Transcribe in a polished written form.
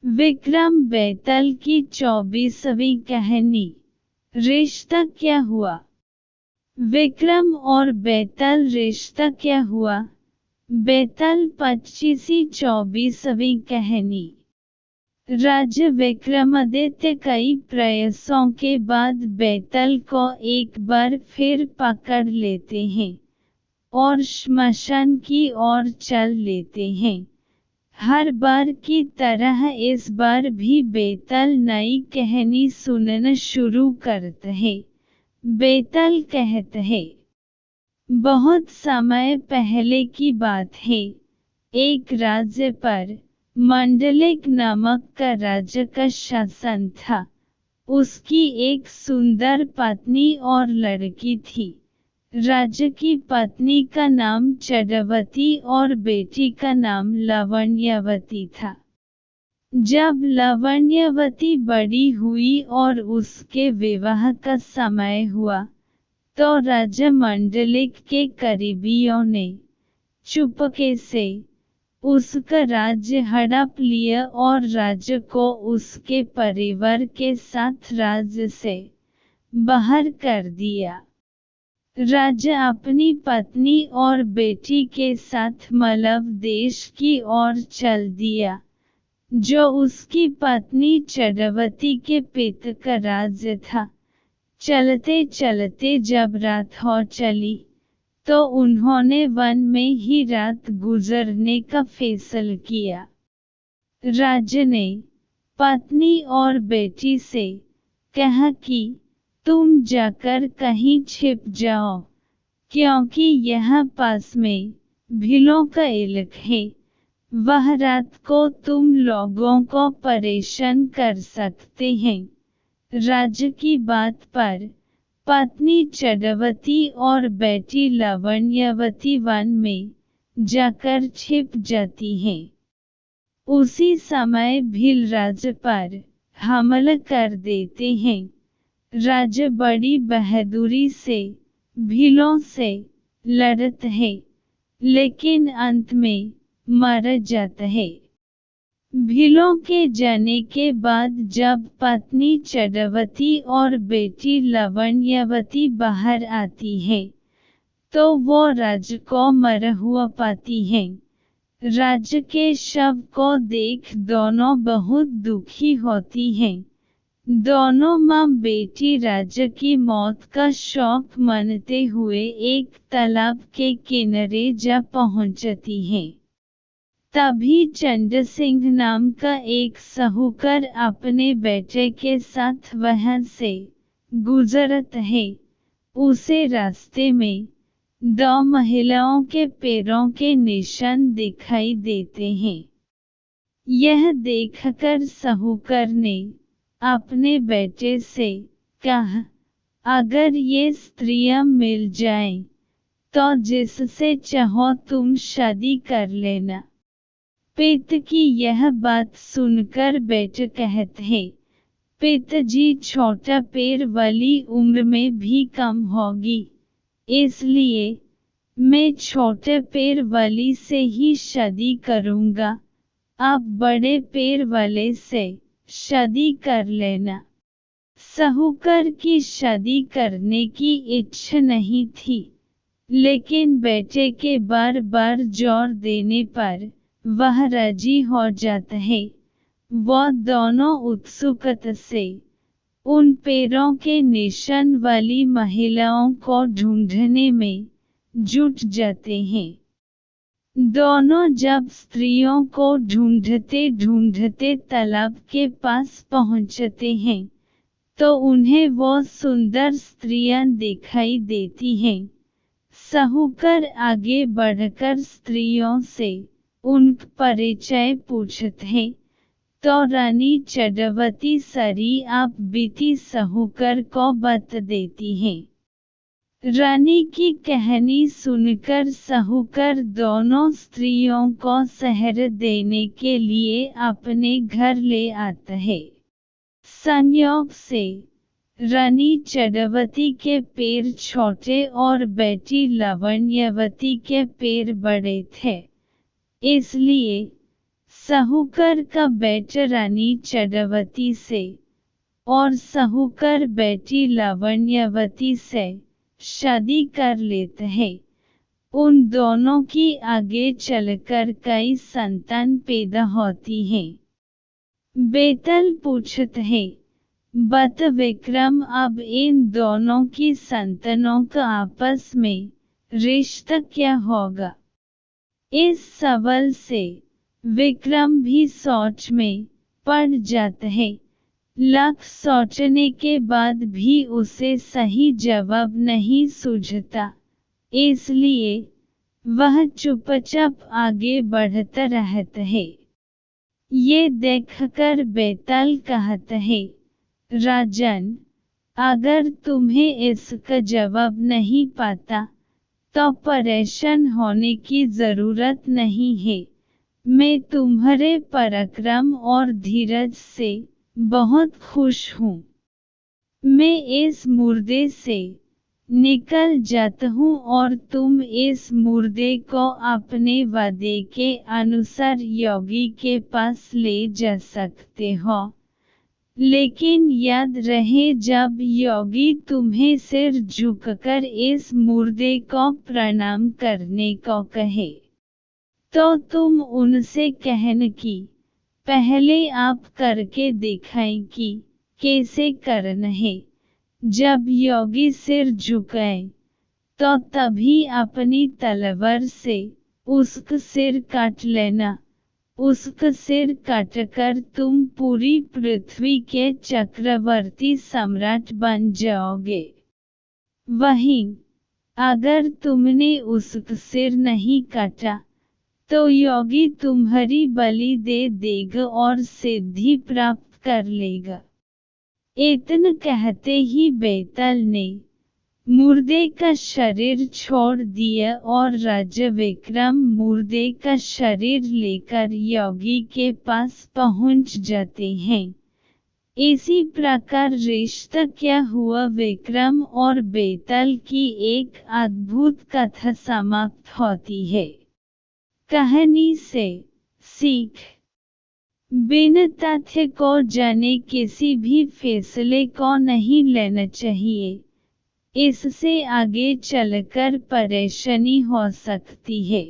विक्रम बैतल की 24वीं कहानी। रिश्ता क्या हुआ? विक्रम और बैतल रिश्ता क्या हुआ? बैतल 25वीं 24वीं कहानी। राजा विक्रमादित्य कई प्रयासों के बाद बैतल को एक बार फिर पकड़ लेते हैं और श्मशान की ओर चल लेते हैं। हर बार की तरह इस बार भी बैतल नई कहानी सुनना शुरू करता है। बैतल कहता है, बहुत समय पहले की बात है। एक राज्य पर मंडलिक नामक का राजा का शासन था। उसकी एक सुंदर पत्नी और लड़की थी। राजा की पत्नी का नाम चंद्रावती और बेटी का नाम लावण्यवती था। जब लावण्यवती बड़ी हुई और उसके विवाह का समय हुआ, तो राजा मंडलिक के करीबियों ने चुपके से उसका राज्य हड़प लिया और राजा को उसके परिवार के साथ राज्य से बाहर कर दिया। राजा अपनी पत्नी और बेटी के साथ मलव देश की ओर चल दिया, जो उसकी पत्नी चंद्रावती के पिता का राज्य था। चलते चलते जब रात हो चली, तो उन्होंने वन में ही रात गुजरने का फैसला किया। राजा ने पत्नी और बेटी से कहा कि तुम जाकर कहीं छिप जाओ, क्योंकि यहाँ पास में भीलों का इलाका है। वह रात को तुम लोगों को परेशान कर सकते हैं। राजा की बात पर पत्नी चंद्रावती और बेटी लावण्यवती वन में जाकर छिप जाती हैं। उसी समय भील राजा पर हमला कर देते हैं। राजा बड़ी बहादुरी से भीलों से लड़ता है, लेकिन अंत में मारा जाता है। भीलों के जाने के बाद जब पत्नी चंद्रावती और बेटी लावण्यवती बाहर आती है, तो वो राजा को मरा हुआ पाती हैं। राजा के शव को देख दोनों बहुत दुखी होती हैं। दोनों माँ बेटी राजा की मौत का शोक मनाते हुए एक तालाब के किनारे जा पहुंचती हैं। तभी चंद्र सिंह नाम का एक साहूकार अपने बेटे के साथ वहां से गुजरता है। उसे रास्ते में दो महिलाओं के पैरों के निशान दिखाई देते हैं। यह देखकर साहूकार ने अपने बेटे से कहा, अगर ये स्त्रियां मिल जाएं, तो जिससे चाहो तुम शादी कर लेना। पिता की यह बात सुनकर बेटा कहते हैं, पिताजी छोटा पैर वाली उम्र में भी कम होगी, इसलिए मैं छोटे पैर वाली से ही शादी करूंगा। आप बड़े पैर वाले से शादी कर लेना। साहूकार की शादी करने की इच्छा नहीं थी, लेकिन बेटे के बार बार जोर देने पर वह राजी हो जाता है। वो दोनों उत्सुकता से उन पैरों के निशान वाली महिलाओं को ढूंढने में जुट जाते हैं। दोनों जब स्त्रियों को ढूंढते ढूंढते तालाब के पास पहुंचते हैं, तो उन्हें वो सुंदर स्त्रियां दिखाई देती हैं। साहूकार आगे बढ़कर स्त्रियों से उनका परिचय पूछते हैं, तो रानी चंद्रावती सारी आप बीती साहूकार को बता देती हैं। रानी की कहानी सुनकर साहूकार दोनों स्त्रियों को शहर देने के लिए अपने घर ले आता है। संयोग से रानी चंद्रावती के पैर छोटे और बेटी लावण्यवती के पैर बड़े थे, इसलिए साहूकर का बेटा रानी चंद्रावती से और साहूकर बेटी लावण्यवती से शादी कर लेते हैं। उन दोनों की आगे चलकर कई संतान पैदा होती हैं। बेताल पूछते हैं, बत विक्रम, अब इन दोनों की संतानों का आपस में रिश्ता क्या होगा? इस सवाल से विक्रम भी सोच में पड़ जाता है। लाख सोचने के बाद भी उसे सही जवाब नहीं सूझता, इसलिए वह चुपचाप आगे बढ़ता रहता है। ये देखकर बेताल कहता है, राजन, अगर तुम्हें इसका जवाब नहीं पता तो परेशान होने की जरूरत नहीं है। मैं तुम्हारे पराक्रम और धीरज से बहुत खुश हूँ। मैं इस मुर्दे से निकल जाता हूँ और तुम इस मुर्दे को अपने वादे के अनुसार योगी के पास ले जा सकते हो। लेकिन याद रहे, जब योगी तुम्हें सिर झुककर इस मुर्दे को प्रणाम करने को कहे तो तुम उनसे कहना कि पहले आप करके दिखाएं कि कैसे करना है। जब योगी सिर झुकाए तो तभी अपनी तलवार से उसका सिर काट लेना। उसका सिर काटकर तुम पूरी पृथ्वी के चक्रवर्ती सम्राट बन जाओगे। वहीं अगर तुमने उसका सिर नहीं काटा तो योगी तुम्हारी बलि दे देगा और सिद्धि प्राप्त कर लेगा। इतना कहते ही बेताल ने मुर्दे का शरीर छोड़ दिया और राजा विक्रम मुर्दे का शरीर लेकर योगी के पास पहुंच जाते हैं। इसी प्रकार रिश्ता क्या हुआ विक्रम और बेताल की एक अद्भुत कथा समाप्त होती है। कहानी से सीख, बिना तथ्य को जाने किसी भी फैसले को नहीं लेना चाहिए। इससे आगे चलकर परेशानी हो सकती है।